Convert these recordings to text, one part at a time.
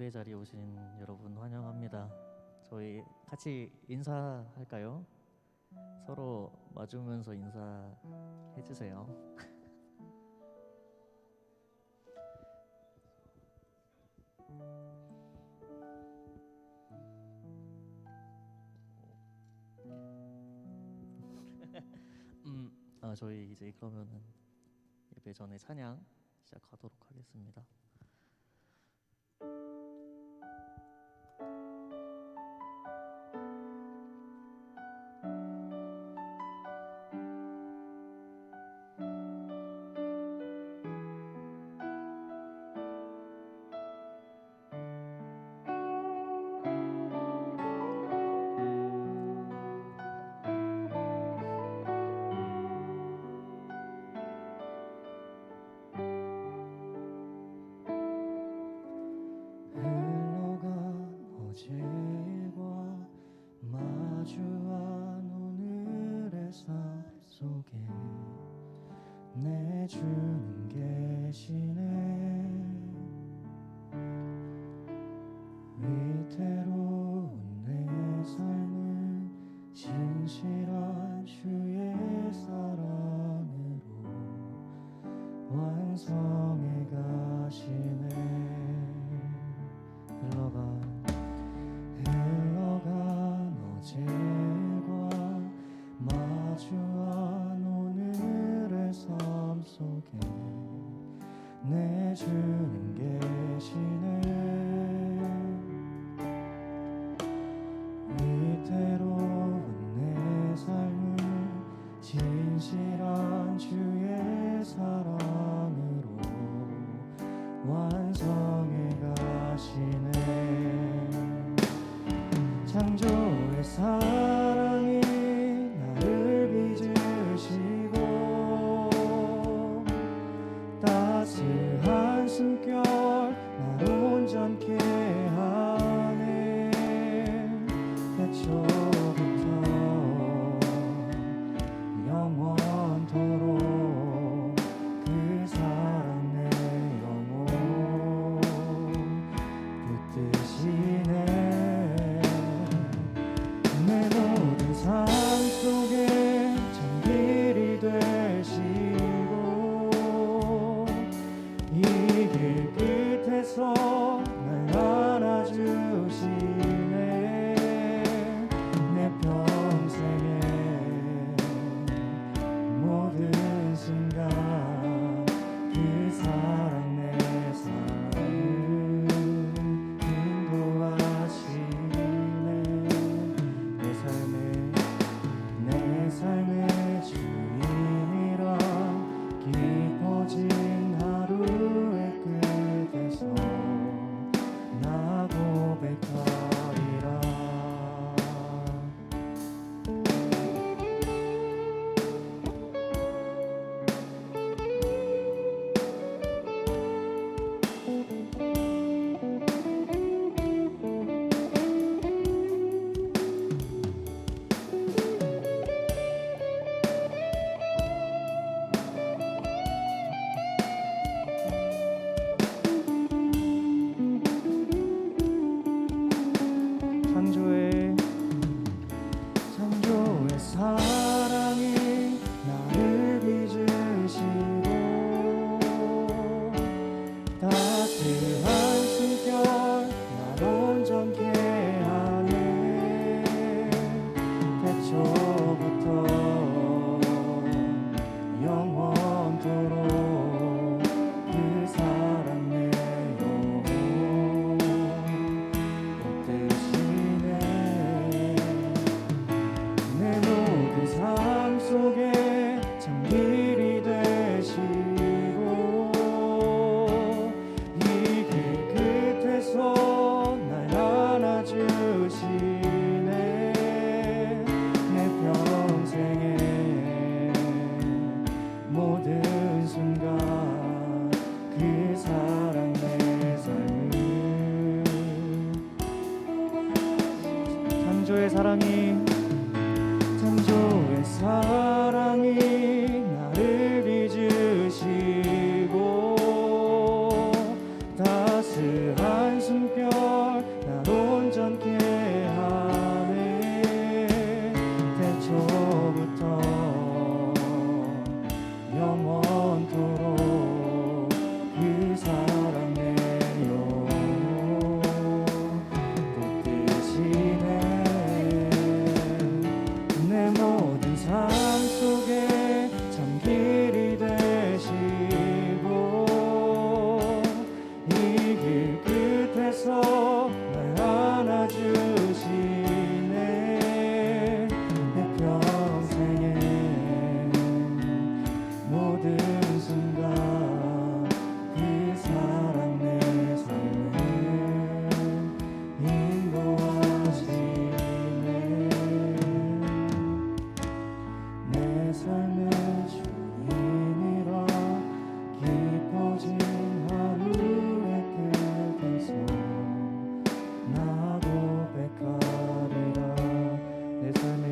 예배 자리에 오신 여러분 환영합니다. 저희 같이 인사할까요? 서로 마주면서 인사해 주세요. 저희 이제 그러면은 예배 전에 찬양 시작하도록 하겠습니다. 내 주는 계시네. 위태로운 내 삶은 진실한 주의 사랑으로 완성해 가시네. 흘러간 어제과 마주한 오늘의 삶 속에 내 주는 계시네. 위태로운 내 삶을 진실한 주의 사랑으로 완성해 가시네. 창조의 사랑이 나를 빚으시고 따스한 숨결 날 온전케 하네. 태초부터 영원토록 그 사랑 내 영혼 붙드시네. 내 모든 삶 속에 참길이 되시고 이 길 끝에서 날 안아주시네. 내 평생에 모든 순간 그 사랑 내 삶을 인도하시네. 내 삶의 주인이라 깊어진 하루의 끝에서 나 고백하리라. 창조의 사랑이 나를 빚으시고 따스한 숨결 날 온전케 하네. 태초부터 영원토록 그 사랑 내 영혼 붙드시네. 내 모든 삶 속에 참길이 되시고 이 길 끝에서 날 안아주시네. 내 평생에 모든 순간 그 사랑 내 삶을 창조의 사랑이 나를 빚으시고 따스한 숨결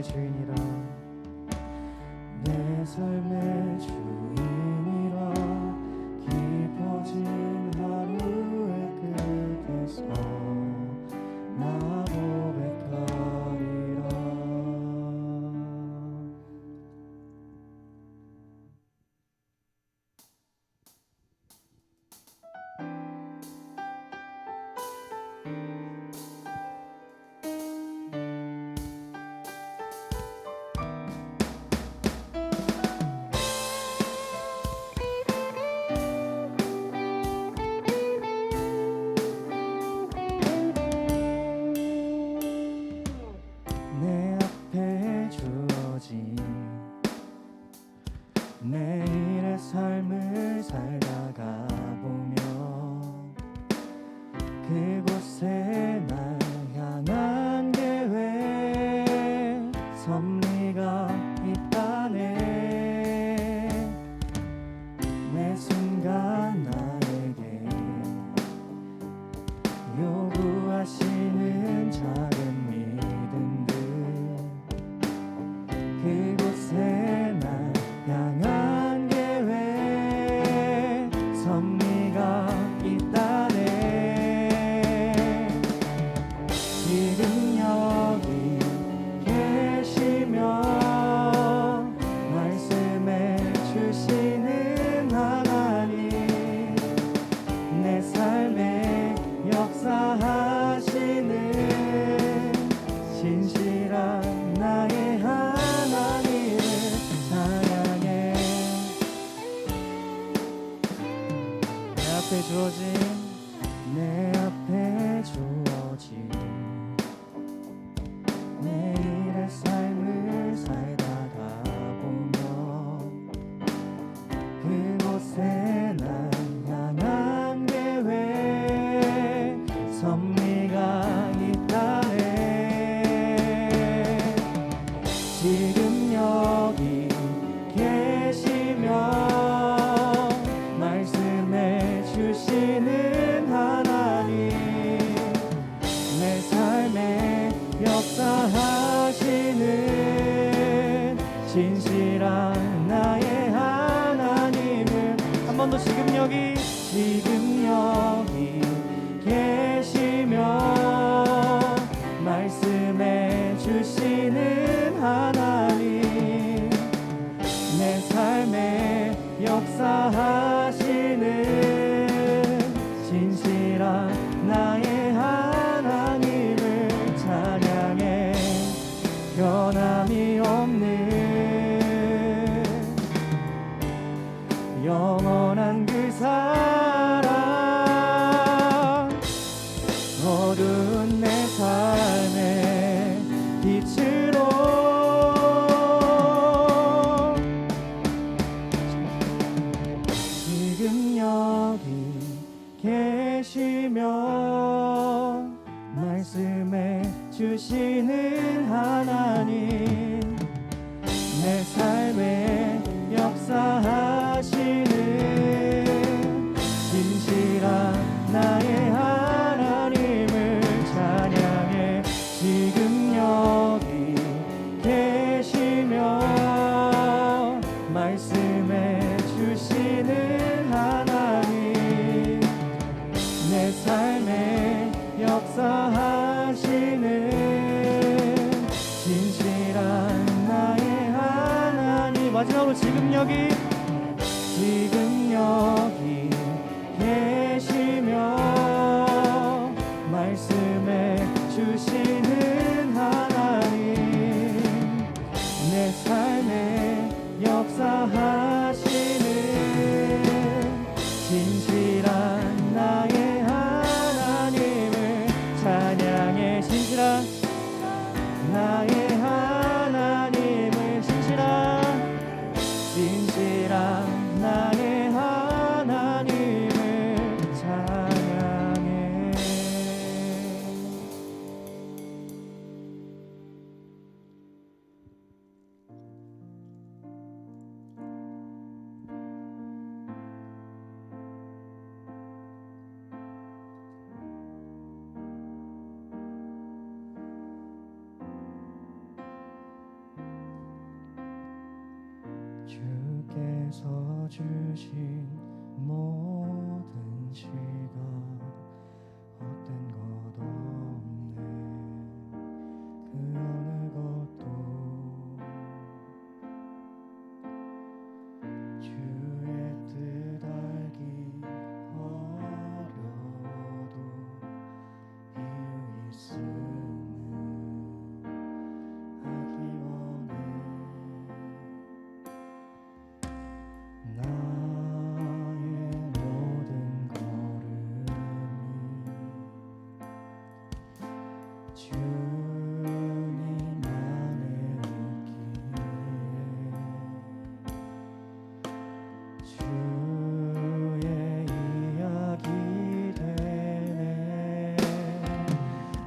삶의 주인이라 내 삶의 주인이라 깊어진 하루의 끝에서 나 고백하리라. 내 앞에 주어진 내일의 삶을 살다가 보면 그곳에 날 향한 계획 섭리가 있다네. 매 순간 나에게 요구하시는 작은 그곳에 날 향한 계획 섭리가 있다네. 지금 여기 계시며 말씀해 주시는 하나님 내 삶에 역사하시는 진실한 나의 하나님을 사랑해. 내 앞에 주어진 내일의 삶을 살다가 보면 그곳에 날 향한 계획 섭리가 있다네. 지금 여기 계시며 말씀해 주시는 하나님 내 삶에 역사하시는 진실한 나의 하나님을 한 번 더 지금 여기 계시며 말씀해 주시는 하나님 내 삶에 역사하시는 진실한 나의 하나님을 찬양해. 변함이 없는 영원한 그 사랑 어두운 내 삶의 빛으로 지금 여기 계시며 말씀해 주시는 하나님 내 삶에 역사하시는 진실한 나의 하나님을 찬양해. 지금 여기 계시며 말씀해 주시는 하나님 내 삶에 역사하시는 진실한 나의 하나님. 마지막으로 지금 여기 계시며 말씀해 주시는 하나님 내 삶에 역사하시는 진실한 나의 하나님을 찬양해. 진실한 나의 하나님을 진실한 나의 하나님을 찬양해. 주께서 주신 모든 시간 헛된 것 없네. 그 어느 것도 주의 뜻 알기 어려워도 이유 있음을 하기 원해. 나의 모든 걸음이 주님 안에 있기에 주의 이야기 되네.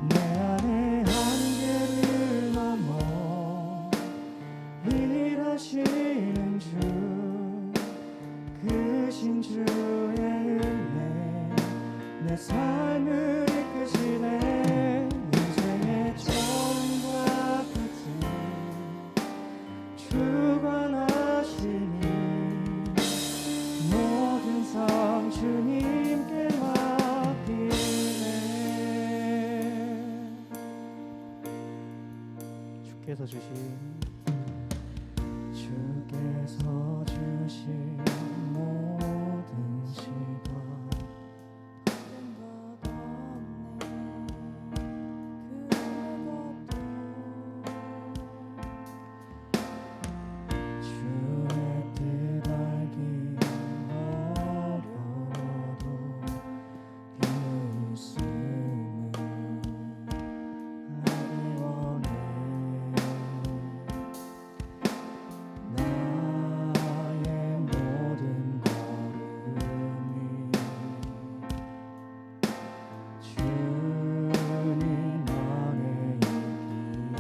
내 안에 한계를 넘어 일하시는 주, 크신 주의 은혜 내 삶을 이끄시네. 인생의 처음과 끝을 주관하시니 모든 삶 주님께 맡기네. 주께서 주신 모든 시간 헛된 것 없네. 그 주의 뜻 알기 어려워도 이유 있음을 알기 원해. 나의 모든 걸음이 주님 안에 있기에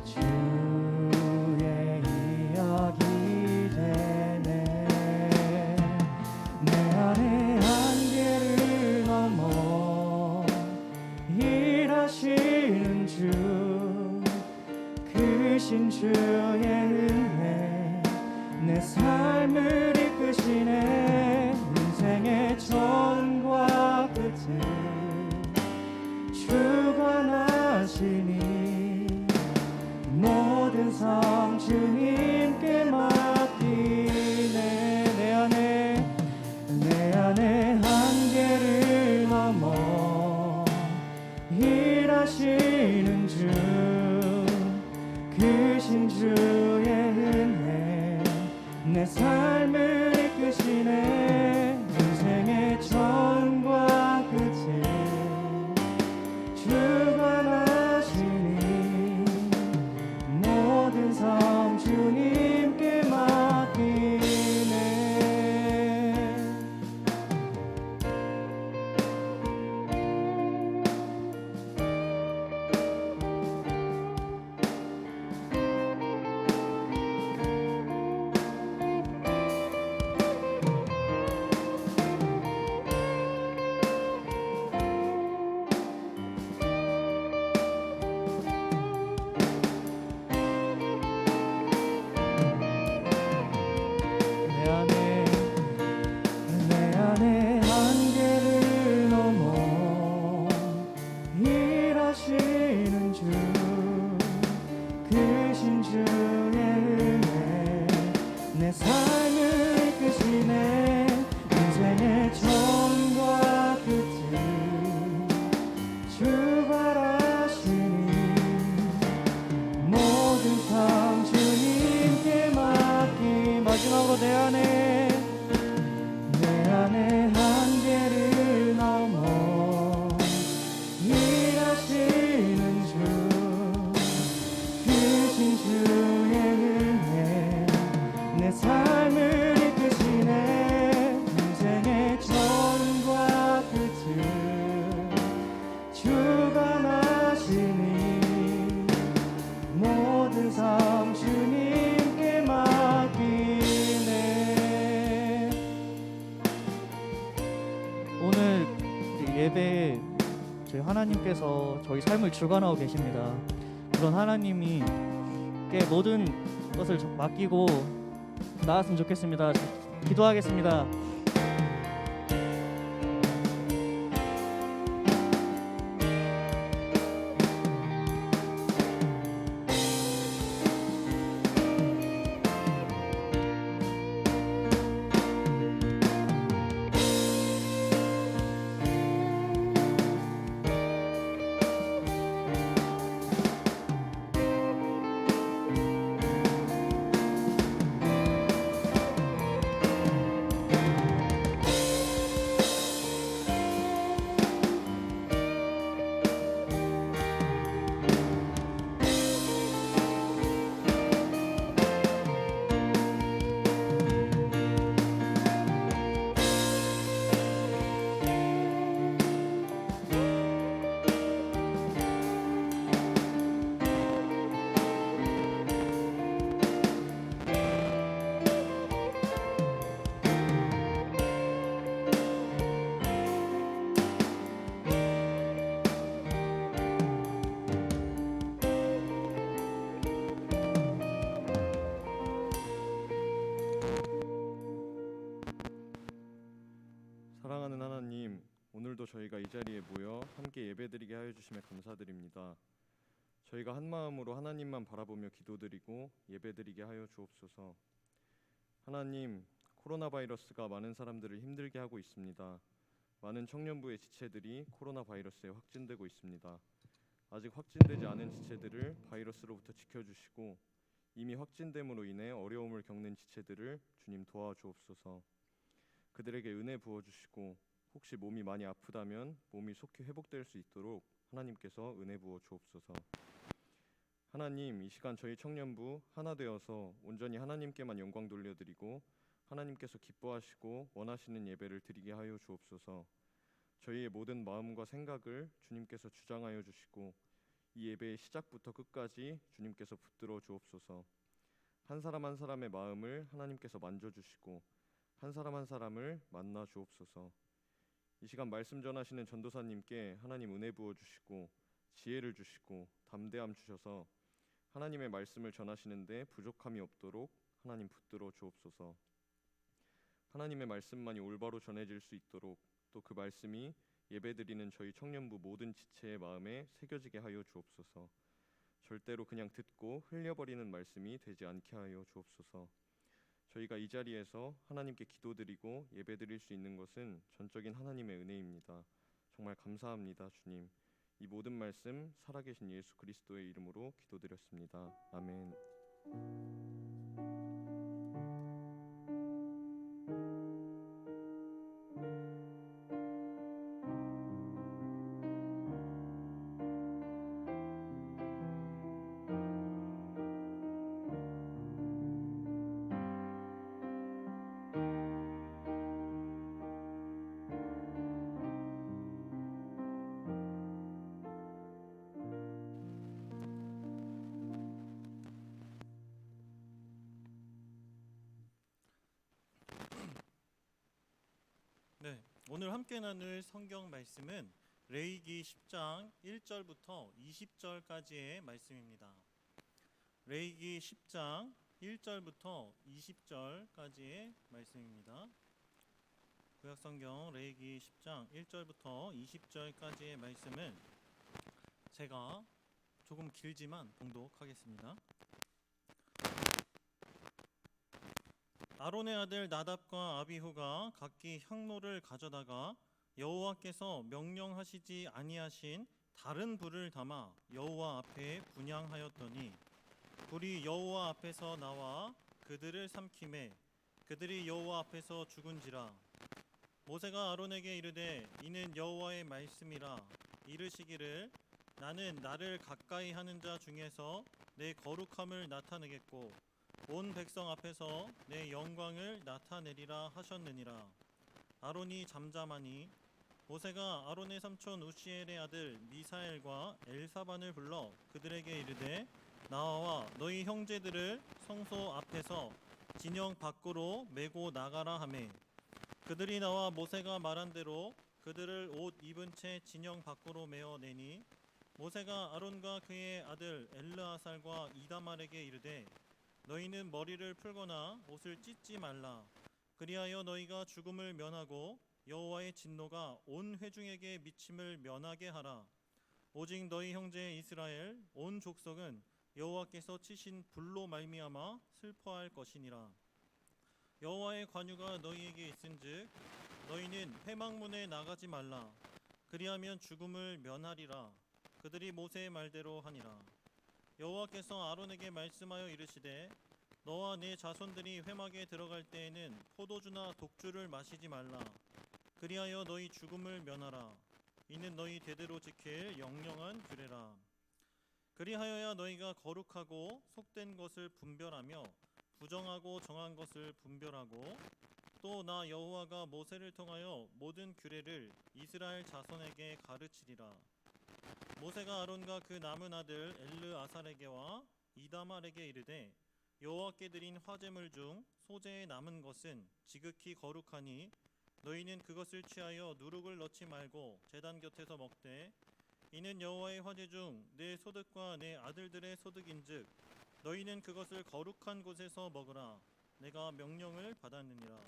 주의 이야기 되네. 내 안에 한계를 넘어 일하시는 주, 크신 주의 은혜 내 삶을 이끄시네. 인생의 처음과 끝을 주관하시니 모든 삶 주님께 맡기네. 내 안에 한계를 넘어 일하시는 주, 크신 주의 은혜 내 삶을 이끄시네. 인생의 처음과 끝을 주관하시니 모든 삶 주님께 맡기네. 내 안에 한계를 넘어 일하시는 주, 크신 주의 은혜 내 삶을 이끄시네. 인생의 처음과 끝을 주관하시니 모든 삶 주님께 맡기. 마지막으로 내 안에 한계를 넘어 일하시는 주, 크신 주의 은혜 내 삶을 이끄시네. 인생의 처음과 끝을 주관하시니 모든 삶 주님께 맡기네. 오늘 예배에 저희 하나님께서 저희 삶을 주관하고 계십니다. 그런 하나님께 모든 것을 맡기고 나았으면 좋겠습니다. 기도하겠습니다. 사랑하는 하나님, 오늘도 저희가 이 자리에 모여 함께 예배드리게 하여 주심에 감사드립니다. 저희가 한 마음으로 하나님만 바라보며 기도드리고 예배드리게 하여 주옵소서. 하나님, 코로나 바이러스가 많은 사람들을 힘들게 하고 있습니다. 많은 청년부의 지체들이 코로나 바이러스에 확진되고 있습니다. 아직 확진되지 않은 지체들을 바이러스로부터 지켜주시고 이미 확진됨으로 인해 어려움을 겪는 지체들을 주님 도와주옵소서. 그들에게 은혜 부어주시고 혹시 몸이 많이 아프다면 몸이 속히 회복될 수 있도록 하나님께서 은혜 부어 주옵소서. 하나님, 이 시간 저희 청년부 하나 되어서 온전히 하나님께만 영광 돌려드리고 하나님께서 기뻐하시고 원하시는 예배를 드리게 하여 주옵소서. 저희의 모든 마음과 생각을 주님께서 주장하여 주시고 이 예배의 시작부터 끝까지 주님께서 붙들어 주옵소서. 한 사람 한 사람의 마음을 하나님께서 만져주시고 한 사람 한 사람을 만나 주옵소서. 이 시간 말씀 전하시는 전도사님께 하나님 은혜 부어주시고 지혜를 주시고 담대함 주셔서 하나님의 말씀을 전하시는데 부족함이 없도록 하나님 붙들어 주옵소서. 하나님의 말씀만이 올바로 전해질 수 있도록 또 그 말씀이 예배드리는 저희 청년부 모든 지체의 마음에 새겨지게 하여 주옵소서. 절대로 그냥 듣고 흘려버리는 말씀이 되지 않게 하여 주옵소서. 저희가 이 자리에서 하나님께 기도드리고 예배드릴 수 있는 것은 전적인 하나님의 은혜입니다. 정말 감사합니다, 주님. 이 모든 말씀 살아계신 예수 그리스도의 이름으로 기도드렸습니다. 아멘. 네, 오늘 함께 나눌 성경 말씀은 레위기 10장 1절부터 20절까지의 말씀입니다. 레위기 10장 1절부터 20절까지의 말씀입니다. 구약성경 레위기 10장 1절부터 20절까지의 말씀을 제가 조금 길지만 봉독하겠습니다. 아론의 아들 나답과 아비후가 각기 향로를 가져다가 여호와께서 명령하시지 아니하신 다른 불을 담아 여호와 앞에 분향하였더니 불이 여호와 앞에서 나와 그들을 삼키매 그들이 여호와 앞에서 죽은지라. 모세가 아론에게 이르되 이는 여호와의 말씀이라. 이르시기를 나는 나를 가까이 하는 자 중에서 내 거룩함을 나타내겠고 온 백성 앞에서 내 영광을 나타내리라 하셨느니라. 아론이 잠잠하니 모세가 아론의 삼촌 우시엘의 아들 미사엘과 엘사반을 불러 그들에게 이르되 나와 너희 형제들을 성소 앞에서 진영 밖으로 메고 나가라 하매 그들이 나와 모세가 말한 대로 그들을 옷 입은 채 진영 밖으로 메어 내니 모세가 아론과 그의 아들 엘르아살과 이다말에게 이르되 너희는 머리를 풀거나 옷을 찢지 말라. 그리하여 너희가 죽음을 면하고 여호와의 진노가 온 회중에게 미침을 면하게 하라. 오직 너희 형제 이스라엘 온 족속은 여호와께서 치신 불로 말미암아 슬퍼할 것이니라. 여호와의 관유가 너희에게 있은즉 너희는 회막문에 나가지 말라. 그리하면 죽음을 면하리라. 그들이 모세의 말대로 하니라. 여호와께서 아론에게 말씀하여 이르시되 너와 네 자손들이 회막에 들어갈 때에는 포도주나 독주를 마시지 말라. 그리하여 너희 죽음을 면하라. 이는 너희 대대로 지킬 영영한 규례라. 그리하여야 너희가 거룩하고 속된 것을 분별하며 부정하고 정한 것을 분별하고 또 나 여호와가 모세를 통하여 모든 규례를 이스라엘 자손에게 가르치리라. 모세가 아론과 그 남은 아들 엘르아살에게와 이다말에게 이르되 여호와께 드린 화제물 중 소재에 남은 것은 지극히 거룩하니 너희는 그것을 취하여 누룩을 넣지 말고 제단 곁에서 먹되 이는 여호와의 화제 중 내 소득과 내 아들들의 소득인즉 너희는 그것을 거룩한 곳에서 먹으라. 내가 명령을 받았느니라.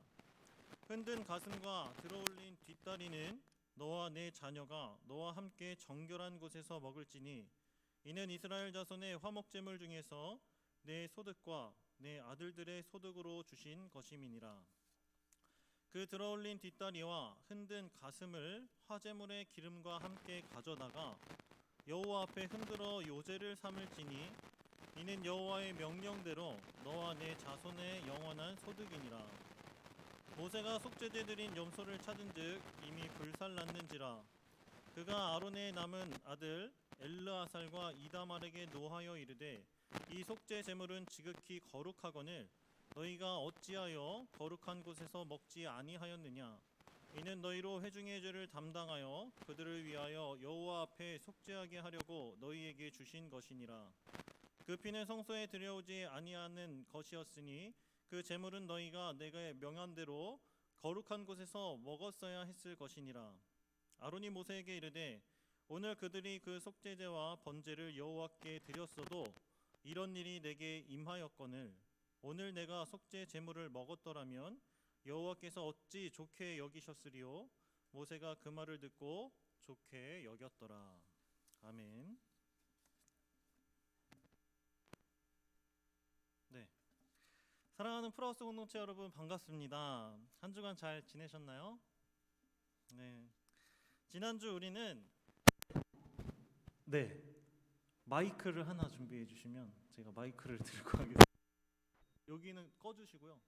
흔든 가슴과 들어올린 뒷다리는 너와 내 자녀가 너와 함께 정결한 곳에서 먹을지니 이는 이스라엘 자손의 화목제물 중에서 내 소득과 내 아들들의 소득으로 주신 것임이니라. 그 들어올린 뒷다리와 흔든 가슴을 화제물의 기름과 함께 가져다가 여호와 앞에 흔들어 요제를 삼을지니 이는 여호와의 명령대로 너와 내 자손의 영원한 소득이니라. 모세가 속죄제 드린 염소를 찾은즉 이미 불살났는지라. 그가 아론의 남은 아들 엘르아살과 이다말에게 노하여 이르되 이 속죄 제물은 지극히 거룩하거늘 너희가 어찌하여 거룩한 곳에서 먹지 아니하였느냐. 이는 너희로 회중의 죄를 담당하여 그들을 위하여 여호와 앞에 속죄하게 하려고 너희에게 주신 것이니라. 그 피는 성소에 들여오지 아니하는 것이었으니 그 제물은 너희가 내가 명한 대로 거룩한 곳에서 먹었어야 했을 것이니라. 아론이 모세에게 이르되 오늘 그들이 그 속죄제와 번제를 여호와께 드렸어도 이런 일이 내게 임하였거늘 오늘 내가 속죄 제물을 먹었더라면 여호와께서 어찌 좋게 여기셨으리요. 모세가 그 말을 듣고 좋게 여겼더라. 아멘. 네, 사랑하는 프라우스 공동체 여러분 반갑습니다. 한 주간 잘 지내셨나요? 네, 지난주 우리는 마이크를 하나 준비해 주시면 제가 마이크를 들고 하겠습니다. 여기는 꺼주시고요.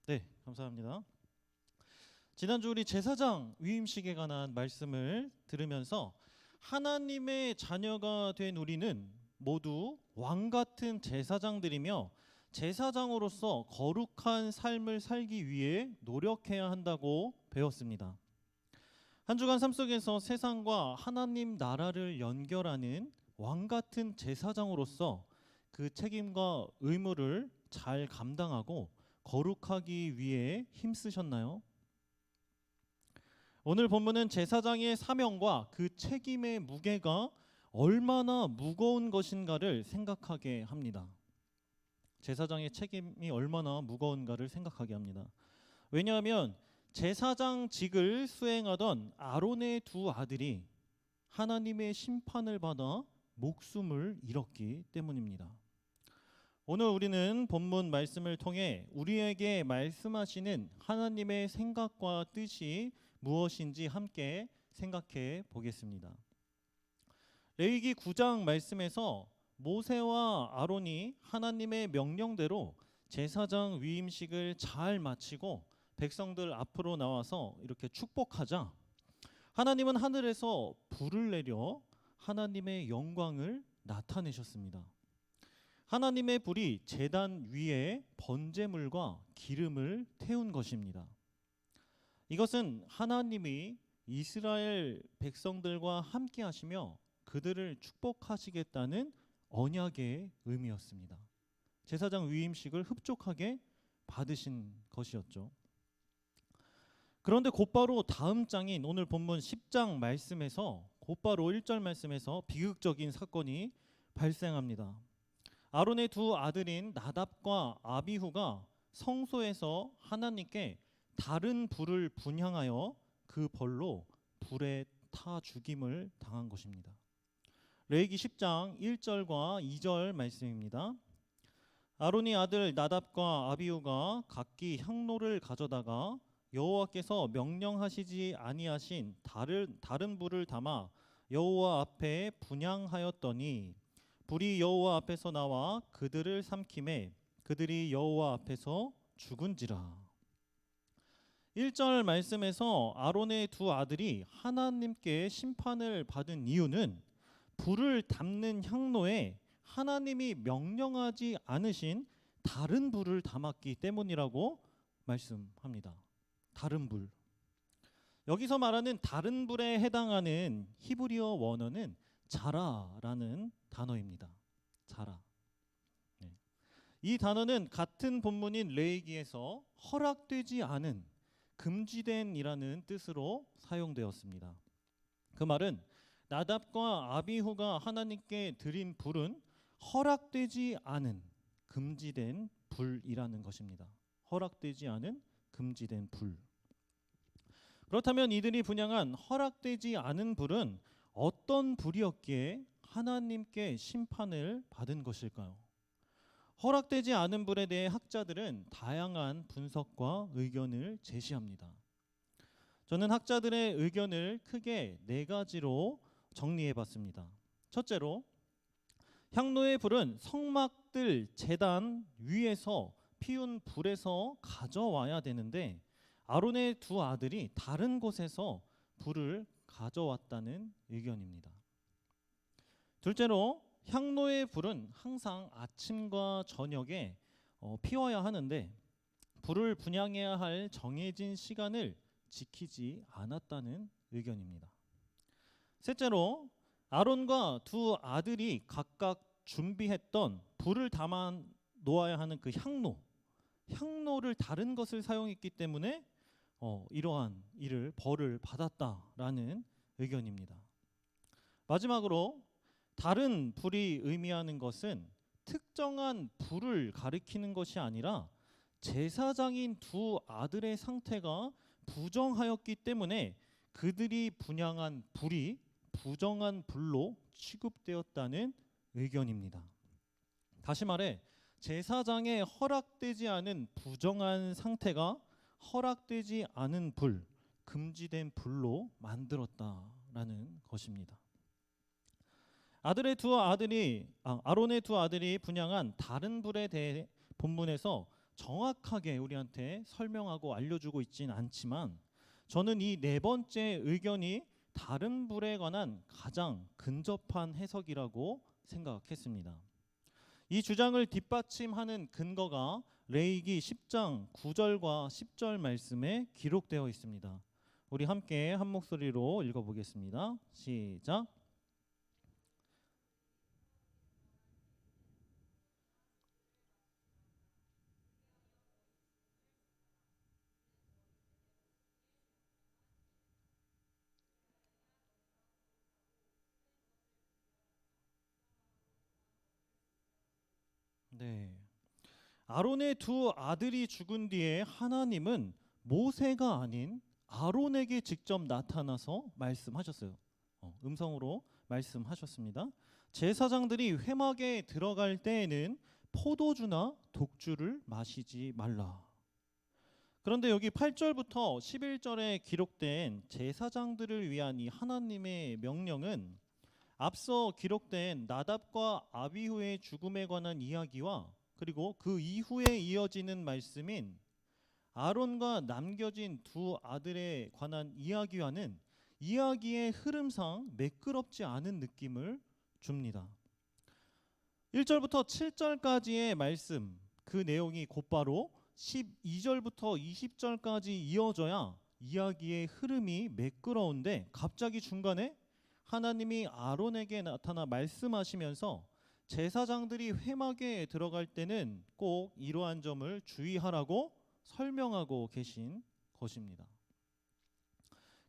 네, 감사합니다. 지난주 우리 제사장 위임식에 관한 말씀을 들으면서 하나님의 자녀가 된 우리는 모두 왕 같은 제사장들이며 제사장으로서 거룩한 삶을 살기 위해 노력해야 한다고 배웠습니다. 한 주간 삶 속에서 세상과 하나님 나라를 연결하는 왕 같은 제사장으로서 그 책임과 의무를 잘 감당하고 거룩하기 위해 힘쓰셨나요? 오늘 본문은 제사장의 사명과 그 책임의 무게가 얼마나 무거운 것인가를 생각하게 합니다. 제사장의 책임이 얼마나 무거운가를 생각하게 합니다. 왜냐하면 제사장직을 수행하던 아론의 두 아들이 하나님의 심판을 받아 목숨을 잃었기 때문입니다. 오늘 우리는 본문 말씀을 통해 우리에게 말씀하시는 하나님의 생각과 뜻이 무엇인지 함께 생각해 보겠습니다. 레위기 9장 말씀에서 모세와 아론이 하나님의 명령대로 제사장 위임식을 잘 마치고 백성들 앞으로 나와서 이렇게 축복하자 하나님은 하늘에서 불을 내려 하나님의 영광을 나타내셨습니다. 하나님의 불이 제단 위에 번제물과 기름을 태운 것입니다. 이것은 하나님이 이스라엘 백성들과 함께 하시며 그들을 축복하시겠다는 언약의 의미였습니다. 제사장 위임식을 흡족하게 받으신 것이었죠. 그런데 곧바로 다음 장인 오늘 본문 10장 말씀에서 곧바로 1절 말씀에서 비극적인 사건이 발생합니다. 아론의 두 아들인 나답과 아비후가 성소에서 하나님께 다른 불을 분향하여 그 벌로 불에 타 죽임을 당한 것입니다. 레위기 10장 1절과 2절 말씀입니다. 아론의 아들 나답과 아비후가 각기 향로를 가져다가 여호와께서 명령하시지 아니하신 다른 불을 담아 여호와 앞에 분향하였더니 불이 여호와 앞에서 나와 그들을 삼키매 그들이 여호와 앞에서 죽은지라. 1절 말씀에서 아론의 두 아들이 하나님께 심판을 받은 이유는 불을 담는 향로에 하나님이 명령하지 않으신 다른 불을 담았기 때문이라고 말씀합니다. 다른 불. 여기서 말하는 다른 불에 해당하는 히브리어 원어는 자라라는 단어입니다. 자라. 이 단어는 같은 본문인 레위기에서 허락되지 않은 금지된이라는 뜻으로 사용되었습니다. 그 말은 나답과 아비후가 하나님께 드린 불은 허락되지 않은 금지된 불이라는 것입니다. 허락되지 않은 금지된 불. 그렇다면 이들이 분향한 허락되지 않은 불은 어떤 불이었기에 하나님께 심판을 받은 것일까요? 허락되지 않은 불에 대해 학자들은 다양한 분석과 의견을 제시합니다. 저는 학자들의 의견을 크게 4가지로 정리해봤습니다. 첫째로, 향로의 불은 성막들 제단 위에서 피운 불에서 가져와야 되는데 아론의 두 아들이 다른 곳에서 불을 가져왔다는 의견입니다. 둘째로, 향로의 불은 항상 아침과 저녁에 피워야 하는데 불을 분향해야 할 정해진 시간을 지키지 않았다는 의견입니다. 셋째로, 아론과 두 아들이 각각 준비했던 불을 담아 놓아야 하는 그 향로를 다른 것을 사용했기 때문에 이러한 일을 벌을 받았다라는 의견입니다. 마지막으로, 다른 불이 의미하는 것은 특정한 불을 가리키는 것이 아니라 제사장인 두 아들의 상태가 부정하였기 때문에 그들이 분향한 불이 부정한 불로 취급되었다는 의견입니다. 다시 말해 제사장의 허락되지 않은 부정한 상태가 허락되지 않은 불, 금지된 불로 만들었다라는 것입니다. 아론의 두 아들이 분향한 다른 불에 대해 본문에서 정확하게 우리한테 설명하고 알려주고 있진 않지만 저는 이 4번째 의견이 다른 불에 관한 가장 근접한 해석이라고 생각했습니다. 이 주장을 뒷받침하는 근거가 레위기 10장 9절과 10절 말씀에 기록되어 있습니다. 우리 함께 한 목소리로 읽어보겠습니다. 시작. 네. 아론의 두 아들이 죽은 뒤에 하나님은 모세가 아닌 아론에게 직접 나타나서 말씀하셨어요. 음성으로 말씀하셨습니다. 제사장들이 회막에 들어갈 때에는 포도주나 독주를 마시지 말라. 그런데 여기 8절부터 11절에 기록된 제사장들을 위한 이 하나님의 명령은 앞서 기록된 나답과 아비후의 죽음에 관한 이야기와 그리고 그 이후에 이어지는 말씀인 아론과 남겨진 두 아들에 관한 이야기와는 이야기의 흐름상 매끄럽지 않은 느낌을 줍니다. 1절부터 7절까지의 말씀, 그 내용이 곧바로 12절부터 20절까지 이어져야 이야기의 흐름이 매끄러운데 갑자기 중간에 하나님이 아론에게 나타나 말씀하시면서 제사장들이 회막에 들어갈 때는 꼭 이러한 점을 주의하라고 설명하고 계신 것입니다.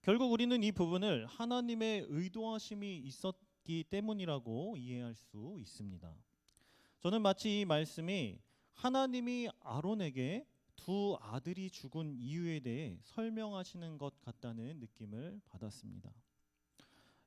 결국 우리는 이 부분을 하나님의 의도하심이 있었기 때문이라고 이해할 수 있습니다. 저는 마치 이 말씀이 하나님이 아론에게 두 아들이 죽은 이유에 대해 설명하시는 것 같다는 느낌을 받았습니다.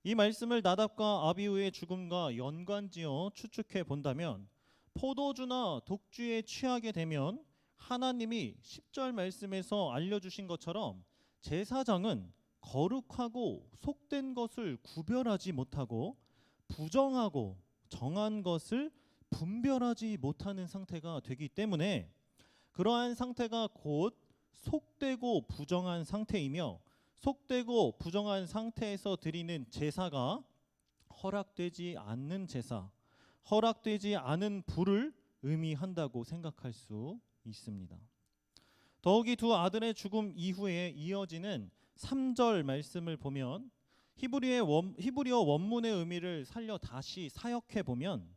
이 말씀을 나답과 아비후의 죽음과 연관지어 추측해 본다면 포도주나 독주에 취하게 되면 하나님이 10절 말씀에서 알려주신 것처럼 제사장은 거룩하고 속된 것을 구별하지 못하고 부정하고 정한 것을 분별하지 못하는 상태가 되기 때문에 그러한 상태가 곧 속되고 부정한 상태이며 속되고 부정한 상태에서 드리는 제사가 허락되지 않는 제사, 허락되지 않은 불을 의미한다고 생각할 수 있습니다. 더욱이 두 아들의 죽음 이후에 이어지는 3절 말씀을 보면 히브리어 원문의 의미를 살려 다시 사역해 보면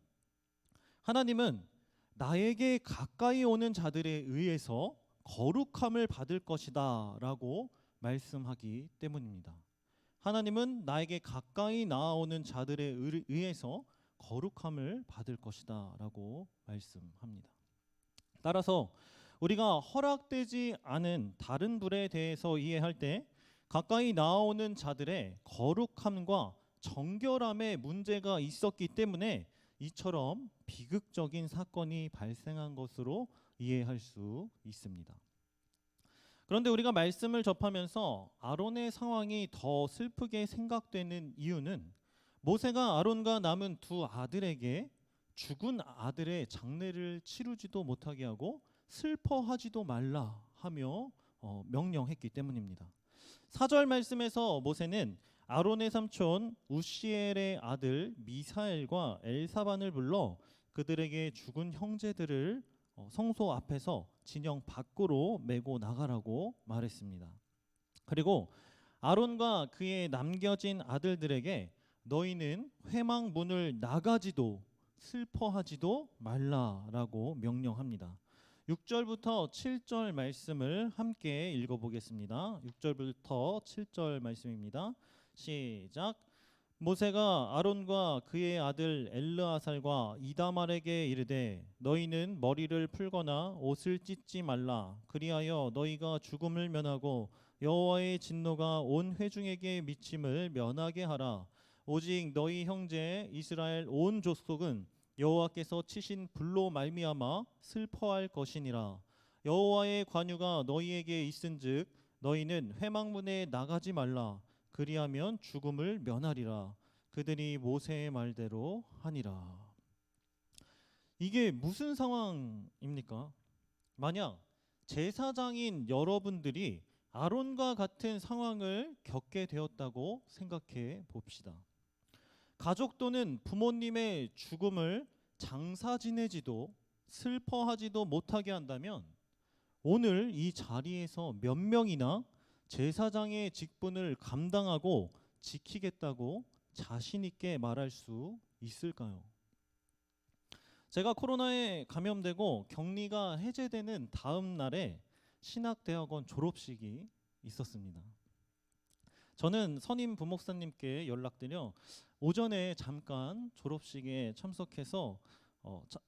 하나님은 나에게 가까이 오는 자들에 의해서 거룩함을 받을 것이다 라고 말씀하기 때문입니다. 하나님은 나에게 가까이 나아오는 자들에 의해서 거룩함을 받을 것이다 라고 말씀합니다. 따라서 우리가 허락되지 않은 다른 불에 대해서 이해할 때 가까이 나아오는 자들의 거룩함과 정결함에 문제가 있었기 때문에 이처럼 비극적인 사건이 발생한 것으로 이해할 수 있습니다. 그런데 우리가 말씀을 접하면서 아론의 상황이 더 슬프게 생각되는 이유는 모세가 아론과 남은 두 아들에게 죽은 아들의 장례를 치르지도 못하게 하고 슬퍼하지도 말라 하며 명령했기 때문입니다. 4절 말씀에서 모세는 아론의 삼촌 우시엘의 아들 미사엘과 엘사반을 불러 그들에게 죽은 형제들을 성소 앞에서 진영 밖으로 메고 나가라고 말했습니다. 그리고 아론과 그의 남겨진 아들들에게 너희는 회막 문을 나가지도 슬퍼하지도 말라라고 명령합니다. 6절부터 7절 말씀을 함께 읽어보겠습니다. 6절부터 7절 말씀입니다. 시작. 모세가 아론과 그의 아들 엘르아살과 이다말에게 이르되 너희는 머리를 풀거나 옷을 찢지 말라. 그리하여 너희가 죽음을 면하고 여호와의 진노가 온 회중에게 미침을 면하게 하라. 오직 너희 형제 이스라엘 온 족속은 여호와께서 치신 불로 말미암아 슬퍼할 것이니라. 여호와의 관유가 너희에게 있은즉 너희는 회막문에 나가지 말라. 그리하면 죽음을 면하리라. 그들이 모세의 말대로 하니라. 이게 무슨 상황입니까? 만약 제사장인 여러분들이 아론과 같은 상황을 겪게 되었다고 생각해 봅시다. 가족 또는 부모님의 죽음을 장사 지내지도 슬퍼하지도 못하게 한다면 오늘 이 자리에서 몇 명이나 제사장의 직분을 감당하고 지키겠다고 자신 있게 말할 수 있을까요? 제가 코로나에 감염되고 격리가 해제되는 다음 날에 신학대학원 졸업식이 있었습니다. 저는 선임 부목사님께 연락드려 오전에 잠깐 졸업식에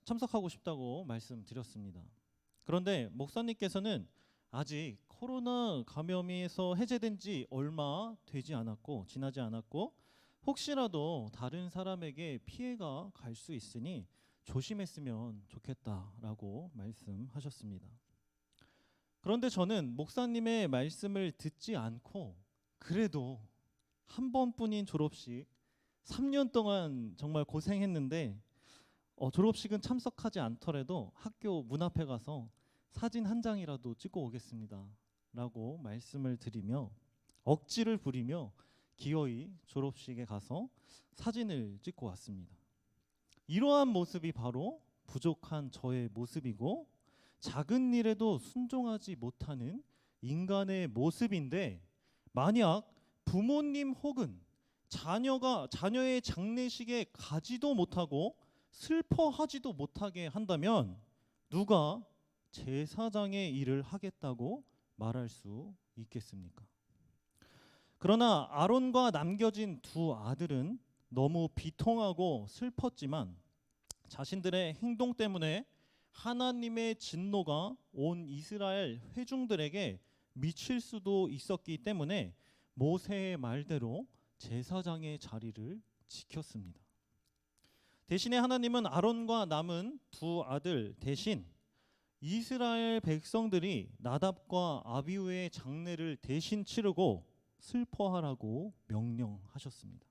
참석하고 싶다고 말씀드렸습니다. 그런데 목사님께서는 아직 코로나 감염에서 해제된 지 얼마 지나지 않았고 혹시라도 다른 사람에게 피해가 갈 수 있으니 조심했으면 좋겠다라고 말씀하셨습니다. 그런데 저는 목사님의 말씀을 듣지 않고 그래도 한 번뿐인 졸업식 3년 동안 정말 고생했는데 졸업식은 참석하지 않더라도 학교 문 앞에 가서 사진 한 장이라도 찍고 오겠습니다 라고 말씀을 드리며 억지를 부리며 기어이 졸업식에 가서 사진을 찍고 왔습니다. 이러한 모습이 바로 부족한 저의 모습이고 작은 일에도 순종하지 못하는 인간의 모습인데 만약 부모님 혹은 자녀가 자녀의 장례식에 가지도 못하고 슬퍼하지도 못하게 한다면 누가 제사장의 일을 하겠다고 말할 수 있겠습니까? 그러나 아론과 남겨진 두 아들은 너무 비통하고 슬펐지만 자신들의 행동 때문에 하나님의 진노가 온 이스라엘 회중들에게 미칠 수도 있었기 때문에 모세의 말대로 제사장의 자리를 지켰습니다. 대신에 하나님은 아론과 남은 두 아들 대신 이스라엘 백성들이 나답과 아비후의 장례를 대신 치르고 슬퍼하라고 명령하셨습니다.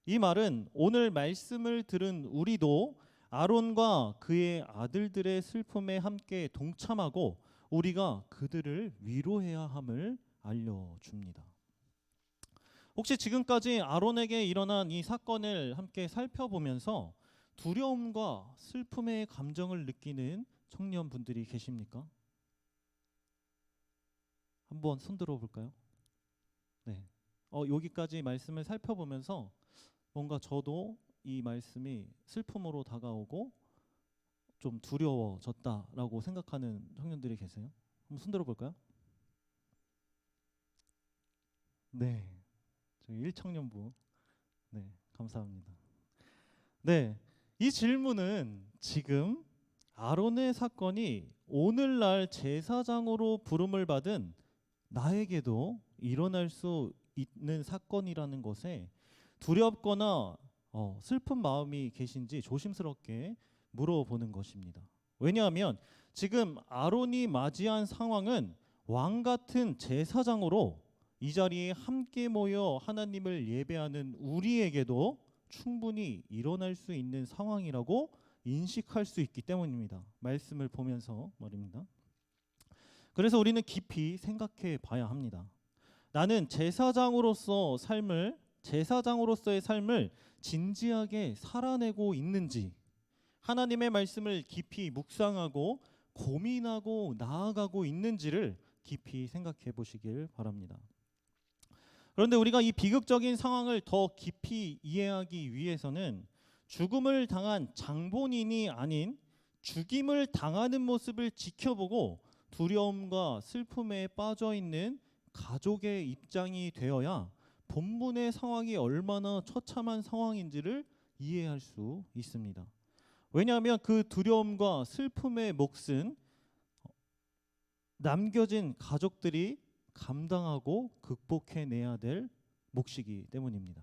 이 말은 오늘 말씀을 들은 우리도 아론과 그의 아들들의 슬픔에 함께 동참하고 우리가 그들을 위로해야 함을 알려줍니다. 혹시 지금까지 아론에게 일어난 이 사건을 함께 살펴보면서 두려움과 슬픔의 감정을 느끼는 청년분들이 계십니까? 한번 손 들어볼까요? 네. 여기까지 말씀을 살펴보면서 뭔가 저도 이 말씀이 슬픔으로 다가오고 좀 두려워졌다라고 생각하는 청년들이 계세요? 한번 손 들어볼까요? 네. 저희 1청년부. 네, 감사합니다. 네, 이 질문은 지금 아론의 사건이 오늘날 제사장으로 부름을 받은 나에게도 일어날 수 있는 사건이라는 것에 두렵거나 슬픈 마음이 계신지 조심스럽게 물어보는 것입니다. 왜냐하면 지금 아론이 맞이한 상황은 왕 같은 제사장으로 이 자리에 함께 모여 하나님을 예배하는 우리에게도 충분히 일어날 수 있는 상황이라고 인식할 수 있기 때문입니다. 말씀을 보면서 말입니다. 그래서 우리는 깊이 생각해 봐야 합니다. 나는 제사장으로서의 삶을 진지하게 살아내고 있는지, 하나님의 말씀을 깊이 묵상하고 고민하고 나아가고 있는지를 깊이 생각해 보시길 바랍니다. 그런데 우리가 이 비극적인 상황을 더 깊이 이해하기 위해서는 죽음을 당한 장본인이 아닌 죽임을 당하는 모습을 지켜보고 두려움과 슬픔에 빠져 있는 가족의 입장이 되어야 본문의 상황이 얼마나 처참한 상황인지를 이해할 수 있습니다. 왜냐하면 그 두려움과 슬픔의 몫은 남겨진 가족들이 감당하고 극복해내야 될 몫이기 때문입니다.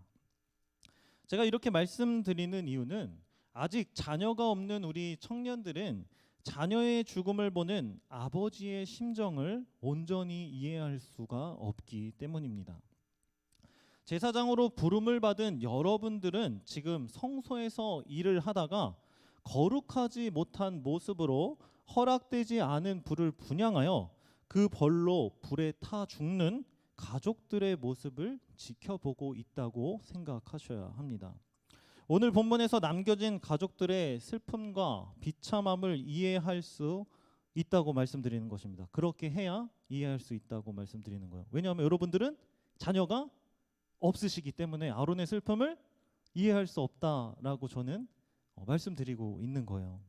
제가 이렇게 말씀드리는 이유는 아직 자녀가 없는 우리 청년들은 자녀의 죽음을 보는 아버지의 심정을 온전히 이해할 수가 없기 때문입니다. 제사장으로 부름을 받은 여러분들은 지금 성소에서 일을 하다가 거룩하지 못한 모습으로 허락되지 않은 불을 분향하여 그 벌로 불에 타 죽는 가족들의 모습을 지켜보고 있다고 생각하셔야 합니다. 오늘 본문에서 남겨진 가족들의 슬픔과 비참함을 이해할 수 있다고 말씀드리는 것입니다. 그렇게 해야 이해할 수 있다고 말씀드리는 거예요. 왜냐하면 여러분들은 자녀가 없으시기 때문에 아론의 슬픔을 이해할 수 없다라고 저는 말씀드리고 있는 거예요.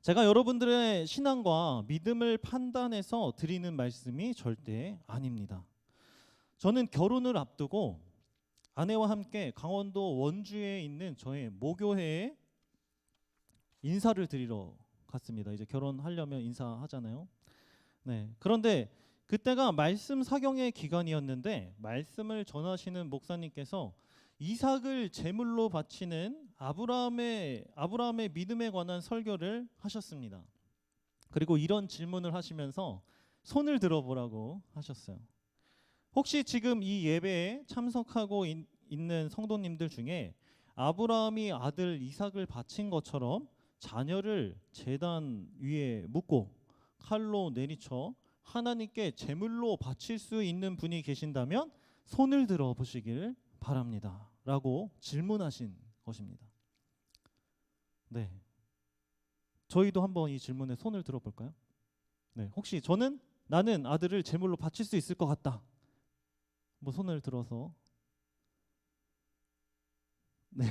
제가 여러분들의 신앙과 믿음을 판단해서 드리는 말씀이 절대 아닙니다. 저는 결혼을 앞두고 아내와 함께 강원도 원주에 있는 저의 모교회에 인사를 드리러 갔습니다. 이제 결혼하려면 인사하잖아요. 네. 그런데 그때가 말씀 사경의 기간이었는데 말씀을 전하시는 목사님께서 이삭을 제물로 바치는 아브라함의 믿음에 관한 설교를 하셨습니다. 그리고 이런 질문을 하시면서 손을 들어보라고 하셨어요. 혹시 지금 이 예배에 참석하고 있는 성도님들 중에 아브라함이 아들 이삭을 바친 것처럼 자녀를 제단 위에 묻고 칼로 내리쳐 하나님께 제물로 바칠 수 있는 분이 계신다면 손을 들어 보시길 바랍니다. 라고 질문하신 것입니다. 네, 저희도 한번 이 질문에 손을 들어볼까요? 네, 혹시 저는 나는 아들을 제물로 바칠 수 있을 것 같다. 뭐 손을 들어서. 네.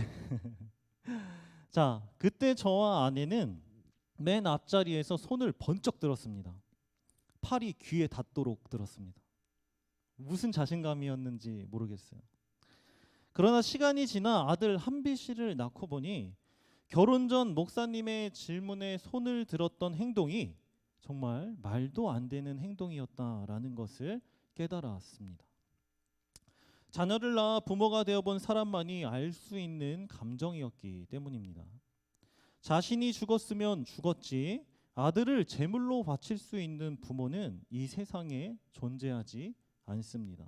자, 그때 저와 아내는 맨 앞자리에서 손을 번쩍 들었습니다. 팔이 귀에 닿도록 들었습니다. 무슨 자신감이었는지 모르겠어요. 그러나 시간이 지나 아들 한비 씨를 낳고 보니 결혼 전 목사님의 질문에 손을 들었던 행동이 정말 말도 안 되는 행동이었다라는 것을 깨달았습니다. 자녀를 낳아 부모가 되어본 사람만이 알 수 있는 감정이었기 때문입니다. 자신이 죽었으면 죽었지 아들을 제물로 바칠 수 있는 부모는 이 세상에 존재하지 않습니다.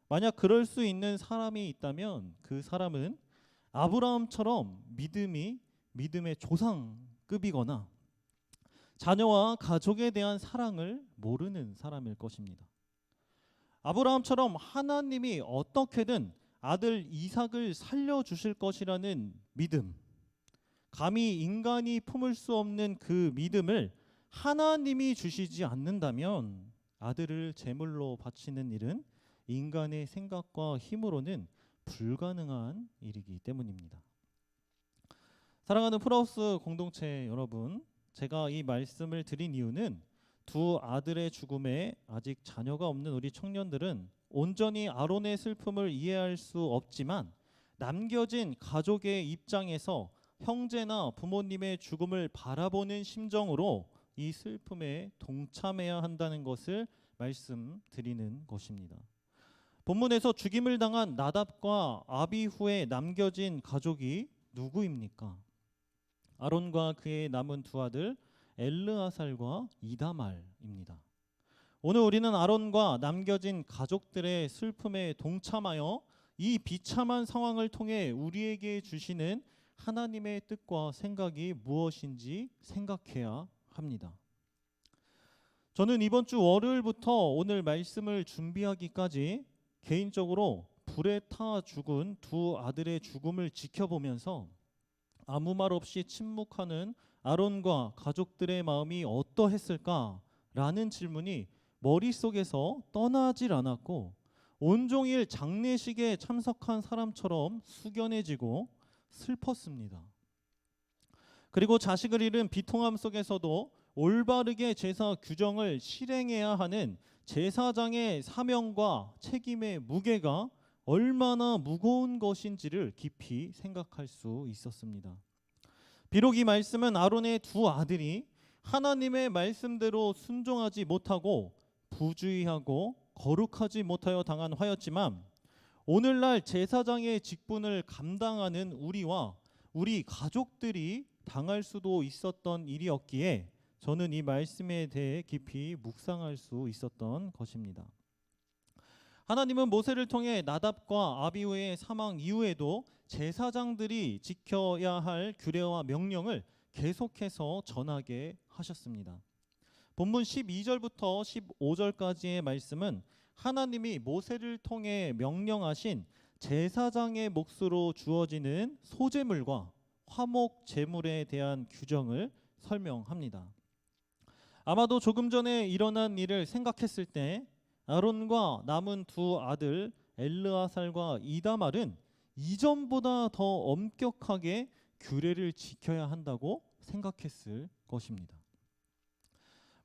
만약 그럴 수 있는 사람이 있다면 그 사람은 아브라함처럼 믿음의 조상급이거나 자녀와 가족에 대한 사랑을 모르는 사람일 것입니다. 아브라함처럼 하나님이 어떻게든 아들 이삭을 살려주실 것이라는 믿음, 감히 인간이 품을 수 없는 그 믿음을 하나님이 주시지 않는다면 아들을 제물로 바치는 일은 인간의 생각과 힘으로는 불가능한 일이기 때문입니다. 사랑하는 풀하우스 공동체 여러분, 제가 이 말씀을 드린 이유는 두 아들의 죽음에 아직 자녀가 없는 우리 청년들은 온전히 아론의 슬픔을 이해할 수 없지만 남겨진 가족의 입장에서 형제나 부모님의 죽음을 바라보는 심정으로 이 슬픔에 동참해야 한다는 것을 말씀드리는 것입니다. 본문에서 죽임을 당한 나답과 아비후에 남겨진 가족이 누구입니까? 아론과 그의 남은 두 아들 엘르아살과 이다말입니다. 오늘 우리는 아론과 남겨진 가족들의 슬픔에 동참하여 이 비참한 상황을 통해 우리에게 주시는 하나님의 뜻과 생각이 무엇인지 생각해야 합니다. 저는 이번 주 월요일부터 오늘 말씀을 준비하기까지 개인적으로 불에 타 죽은 두 아들의 죽음을 지켜보면서 아무 말 없이 침묵하는 아론과 가족들의 마음이 어떠했을까라는 질문이 머릿속에서 떠나질 않았고 온종일 장례식에 참석한 사람처럼 숙연해지고 슬펐습니다. 그리고 자식을 잃은 비통함 속에서도 올바르게 제사 규정을 실행해야 하는 제사장의 사명과 책임의 무게가 얼마나 무거운 것인지를 깊이 생각할 수 있었습니다. 비록 이 말씀은 아론의 두 아들이 하나님의 말씀대로 순종하지 못하고 부주의하고 거룩하지 못하여 당한 화였지만 오늘날 제사장의 직분을 감당하는 우리와 우리 가족들이 당할 수도 있었던 일이었기에 저는 이 말씀에 대해 깊이 묵상할 수 있었던 것입니다. 하나님은 모세를 통해 나답과 아비후의 사망 이후에도 제사장들이 지켜야 할 규례와 명령을 계속해서 전하게 하셨습니다. 본문 12절부터 15절까지의 말씀은 하나님이 모세를 통해 명령하신 제사장의 몫으로 주어지는 소제물과 화목 제물에 대한 규정을 설명합니다. 아마도 조금 전에 일어난 일을 생각했을 때 아론과 남은 두 아들 엘르아살과 이다말은 이전보다 더 엄격하게 규례를 지켜야 한다고 생각했을 것입니다.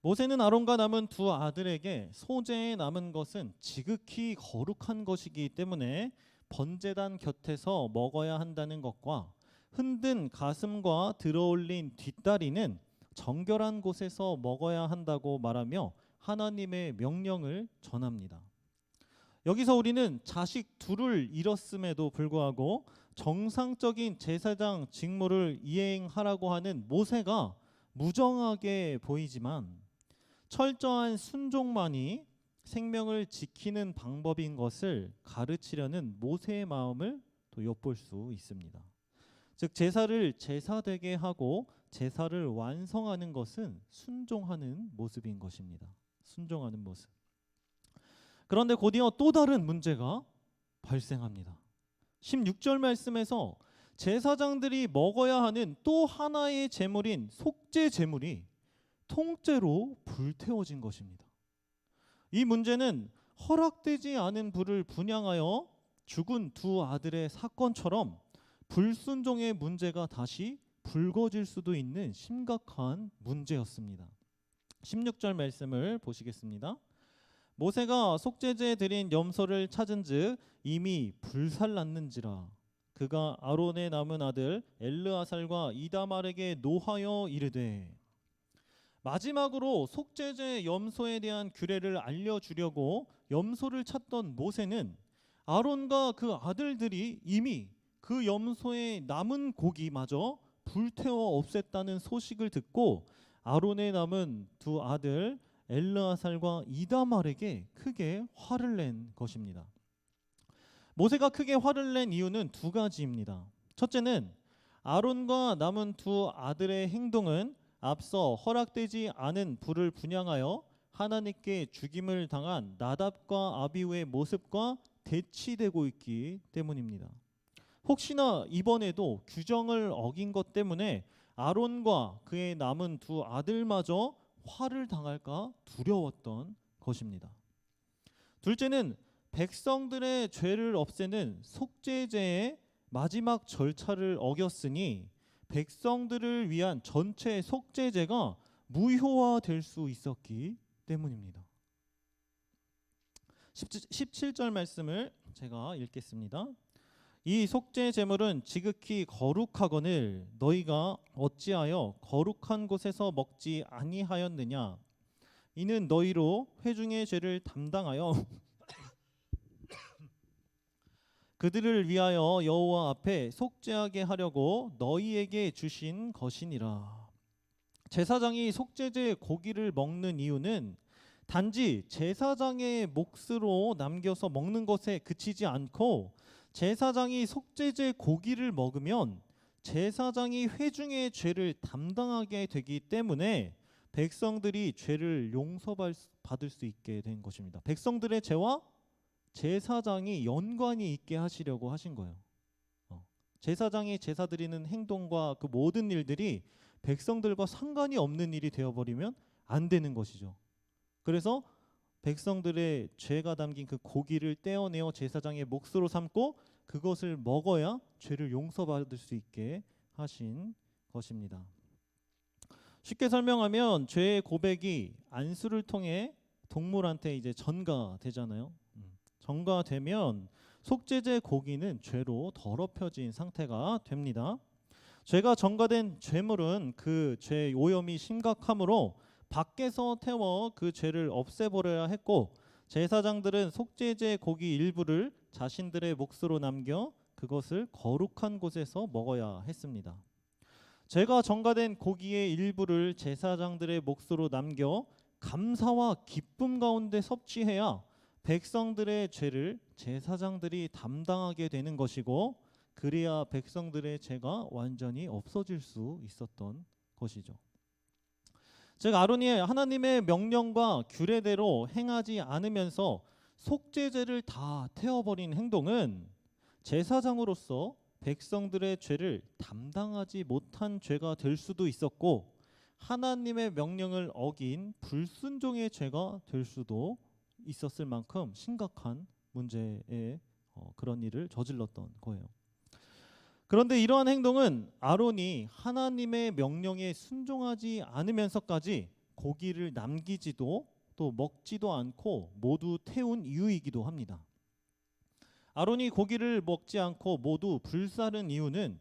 모세는 아론과 남은 두 아들에게 소제에 남은 것은 지극히 거룩한 것이기 때문에 번제단 곁에서 먹어야 한다는 것과 흔든 가슴과 들어올린 뒷다리는 정결한 곳에서 먹어야 한다고 말하며 하나님의 명령을 전합니다. 여기서 우리는 자식 둘을 잃었음에도 불구하고 정상적인 제사장 직무를 이행하라고 하는 모세가 무정하게 보이지만 철저한 순종만이 생명을 지키는 방법인 것을 가르치려는 모세의 마음을 또 엿볼 수 있습니다. 즉 제사를 제사되게 하고 제사를 완성하는 것은 순종하는 모습인 것입니다. 순종하는 모습. 그런데 곧이어 또 다른 문제가 발생합니다. 16절 말씀에서 제사장들이 먹어야 하는 또 하나의 제물인 속죄 제물이 통째로 불태워진 것입니다. 이 문제는 허락되지 않은 불을 분향하여 죽은 두 아들의 사건처럼 불순종의 문제가 다시 불거질 수도 있는 심각한 문제였습니다. 16절 말씀을 보시겠습니다. 모세가 속죄제에 드린 염소를 찾은즉 이미 불살났는지라 그가 아론의 남은 아들 엘르아살과 이다말에게 노하여 이르되. 마지막으로 속죄제 염소에 대한 규례를 알려주려고 염소를 찾던 모세는 아론과 그 아들들이 이미 그 염소의 남은 고기마저 불태워 없앴다는 소식을 듣고 아론의 남은 두 아들 엘르아살과 이다말에게 크게 화를 낸 것입니다. 모세가 크게 화를 낸 이유는 두 가지입니다. 첫째는 아론과 남은 두 아들의 행동은 앞서 허락되지 않은 불을 분향하여 하나님께 죽임을 당한 나답과 아비후의 모습과 대치되고 있기 때문입니다. 혹시나 이번에도 규정을 어긴 것 때문에 아론과 그의 남은 두 아들마저 화를 당할까 두려웠던 것입니다. 둘째는 백성들의 죄를 없애는 속죄제의 마지막 절차를 어겼으니 백성들을 위한 전체 속죄제가 무효화될 수 있었기 때문입니다. 17절 말씀을 제가 읽겠습니다. 이 속죄 제물은 지극히 거룩하거늘 너희가 어찌하여 거룩한 곳에서 먹지 아니하였느냐. 이는 너희로 회중의 죄를 담당하여 그들을 위하여 여호와 앞에 속죄하게 하려고 너희에게 주신 것이니라. 제사장이 속죄제 고기를 먹는 이유는 단지 제사장의 몫으로 남겨서 먹는 것에 그치지 않고 제사장이 속죄제 고기를 먹으면 제사장이 회중의 죄를 담당하게 되기 때문에 백성들이 죄를 용서받을 수 있게 된 것입니다. 백성들의 죄와 제사장이 연관이 있게 하시려고 하신 거예요. 제사장이 제사 드리는 행동과 그 모든 일들이 백성들과 상관이 없는 일이 되어버리면 안 되는 것이죠. 그래서 백성들의 죄가 담긴 그 고기를 떼어내어 제사장의 몫으로 삼고 그것을 먹어야 죄를 용서받을 수 있게 하신 것입니다. 쉽게 설명하면 죄의 고백이 안수를 통해 동물한테 이제 전가되잖아요. 전가되면 속죄제 고기는 죄로 더럽혀진 상태가 됩니다. 죄가 전가된 죄물은 그 죄 오염이 심각하므로 밖에서 태워 그 죄를 없애버려야 했고 제사장들은 속죄제 고기 일부를 자신들의 몫으로 남겨 그것을 거룩한 곳에서 먹어야 했습니다. 죄가 전가된 고기의 일부를 제사장들의 몫으로 남겨 감사와 기쁨 가운데 섭취해야 백성들의 죄를 제사장들이 담당하게 되는 것이고 그래야 백성들의 죄가 완전히 없어질 수 있었던 것이죠. 즉 아론이 하나님의 명령과 규례대로 행하지 않으면서 속죄제를 다 태워버린 행동은 제사장으로서 백성들의 죄를 담당하지 못한 죄가 될 수도 있었고 하나님의 명령을 어긴 불순종의 죄가 될 수도 있었을 만큼 심각한 문제의 그런 일을 저질렀던 거예요. 그런데 이러한 행동은 아론이 하나님의 명령에 순종하지 않으면서까지 고기를 남기지도 또 먹지도 않고 모두 태운 이유이기도 합니다. 아론이 고기를 먹지 않고 모두 불사른 이유는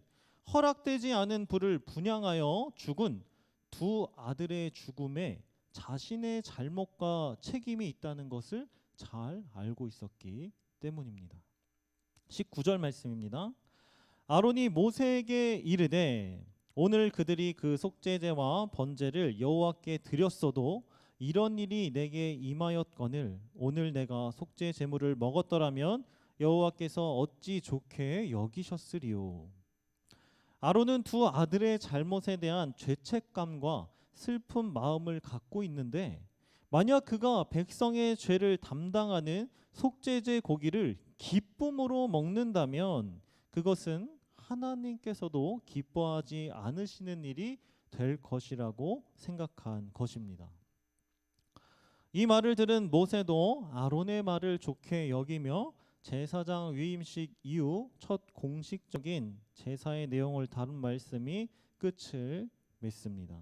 허락되지 않은 불을 분향하여 죽은 두 아들의 죽음에 자신의 잘못과 책임이 있다는 것을 잘 알고 있었기 때문입니다. 19절 말씀입니다. 아론이 모세에게 이르되 오늘 그들이 그 속죄제와 번제를 여호와께 드렸어도 이런 일이 내게 임하였거늘 오늘 내가 속죄 제물을 먹었더라면 여호와께서 어찌 좋게 여기셨으리요. 아론은 두 아들의 잘못에 대한 죄책감과 슬픈 마음을 갖고 있는데 만약 그가 백성의 죄를 담당하는 속죄제 고기를 기쁨으로 먹는다면 그것은 하나님께서도 기뻐하지 않으시는 일이 될 것이라고 생각한 것입니다. 이 말을 들은 모세도 아론의 말을 좋게 여기며 제사장 위임식 이후 첫 공식적인 제사의 내용을 다룬 말씀이 끝을 맺습니다.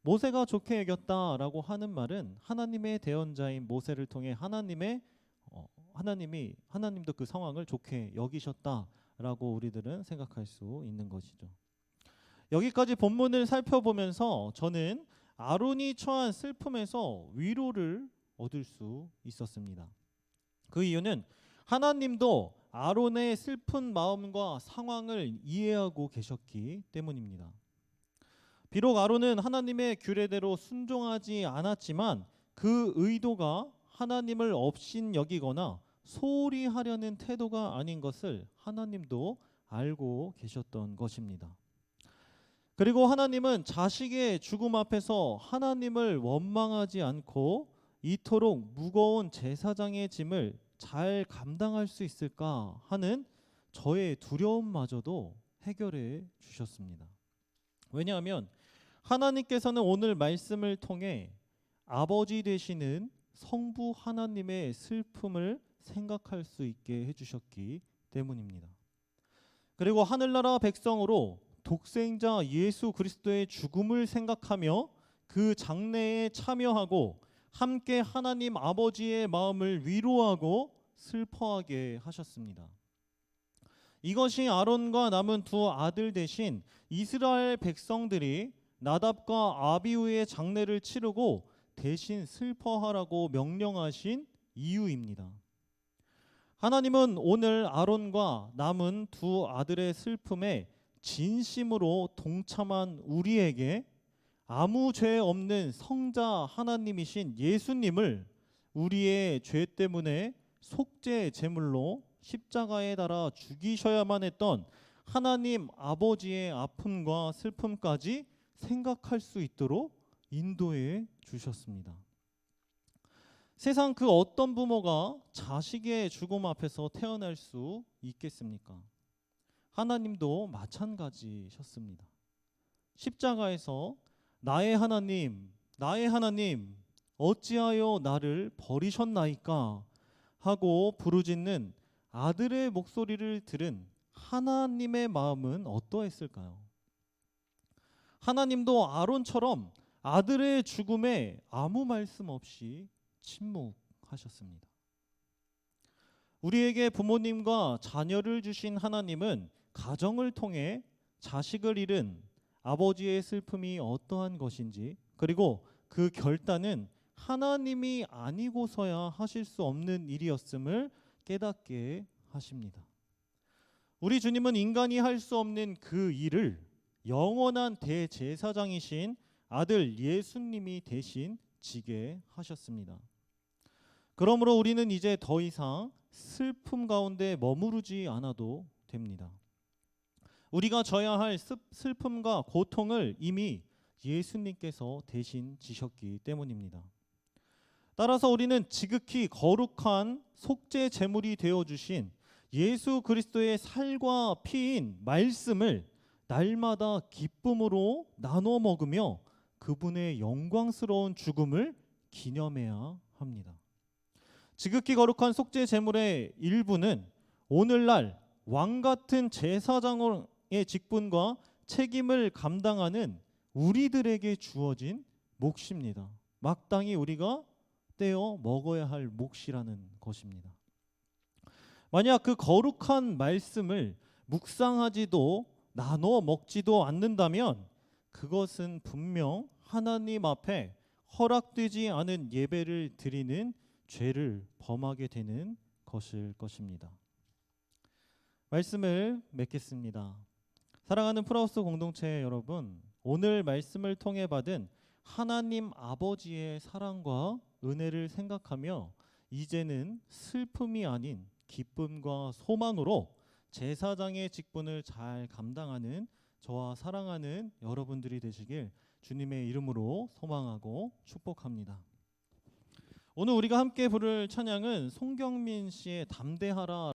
모세가 좋게 여겼다라고 하는 말은 하나님의 대언자인 모세를 통해 하나님도 그 상황을 좋게 여기셨다라고 우리들은 생각할 수 있는 것이죠. 여기까지 본문을 살펴보면서 저는 아론이 처한 슬픔에서 위로를 얻을 수 있었습니다. 그 이유는 하나님도 아론의 슬픈 마음과 상황을 이해하고 계셨기 때문입니다. 비록 아론은 하나님의 규례대로 순종하지 않았지만 그 의도가 하나님을 업신여기거나 소홀히 하려는 태도가 아닌 것을 하나님도 알고 계셨던 것입니다. 그리고 하나님은 자식의 죽음 앞에서 하나님을 원망하지 않고 이토록 무거운 제사장의 짐을 잘 감당할 수 있을까 하는 저의 두려움마저도 해결해 주셨습니다. 왜냐하면 하나님께서는 오늘 말씀을 통해 아버지 되시는 성부 하나님의 슬픔을 생각할 수 있게 해주셨기 때문입니다. 그리고 하늘나라 백성으로 독생자 예수 그리스도의 죽음을 생각하며 그 장례에 참여하고 함께 하나님 아버지의 마음을 위로하고 슬퍼하게 하셨습니다. 이것이 아론과 남은 두 아들 대신 이스라엘 백성들이 나답과 아비후의 장례를 치르고 대신 슬퍼하라고 명령하신 이유입니다. 하나님은 오늘 아론과 남은 두 아들의 슬픔에 진심으로 동참한 우리에게 아무 죄 없는 성자 하나님이신 예수님을 우리의 죄 때문에 속죄 제물로 십자가에 달아 죽이셔야만 했던 하나님 아버지의 아픔과 슬픔까지 생각할 수 있도록 인도해 주셨습니다. 세상 그 어떤 부모가 자식의 죽음 앞에서 태어날 수 있겠습니까? 하나님도 마찬가지셨습니다. 십자가에서 나의 하나님, 나의 하나님, 어찌하여 나를 버리셨나이까 하고 부르짖는 아들의 목소리를 들은 하나님의 마음은 어떠했을까요? 하나님도 아론처럼 아들의 죽음에 아무 말씀 없이 침묵하셨습니다. 우리에게 부모님과 자녀를 주신 하나님은 가정을 통해 자식을 잃은 아버지의 슬픔이 어떠한 것인지, 그리고 그 결단은 하나님이 아니고서야 하실 수 없는 일이었음을 깨닫게 하십니다. 우리 주님은 인간이 할 수 없는 그 일을 영원한 대제사장이신 아들 예수님이 대신 지게 하셨습니다. 그러므로 우리는 이제 더 이상 슬픔 가운데 머무르지 않아도 됩니다. 우리가 져야 할 슬픔과 고통을 이미 예수님께서 대신 지셨기 때문입니다. 따라서 우리는 지극히 거룩한 속죄 제물이 되어주신 예수 그리스도의 살과 피인 말씀을 날마다 기쁨으로 나눠 먹으며 그분의 영광스러운 죽음을 기념해야 합니다. 지극히 거룩한 속죄 제물의 일부는 오늘날 왕같은 제사장의 직분과 책임을 감당하는 우리들에게 주어진 몫입니다. 마땅히 우리가 떼어 먹어야 할 몫이라는 것입니다. 만약 그 거룩한 말씀을 묵상하지도 나눠 먹지도 않는다면 그것은 분명 하나님 앞에 허락되지 않은 예배를 드리는 죄를 범하게 되는 것일 것입니다. 말씀을 맺겠습니다. 사랑하는 프라우스 공동체 여러분, 오늘 말씀을 통해 받은 하나님 아버지의 사랑과 은혜를 생각하며 이제는 슬픔이 아닌 기쁨과 소망으로 제사장의 직분을 잘 감당하는 저와 사랑하는 여러분들이 되시길 주님의 이름으로 소망하고 축복합니다. 오늘 우리가 함께 부를 찬양은 송경민 씨의 담대하라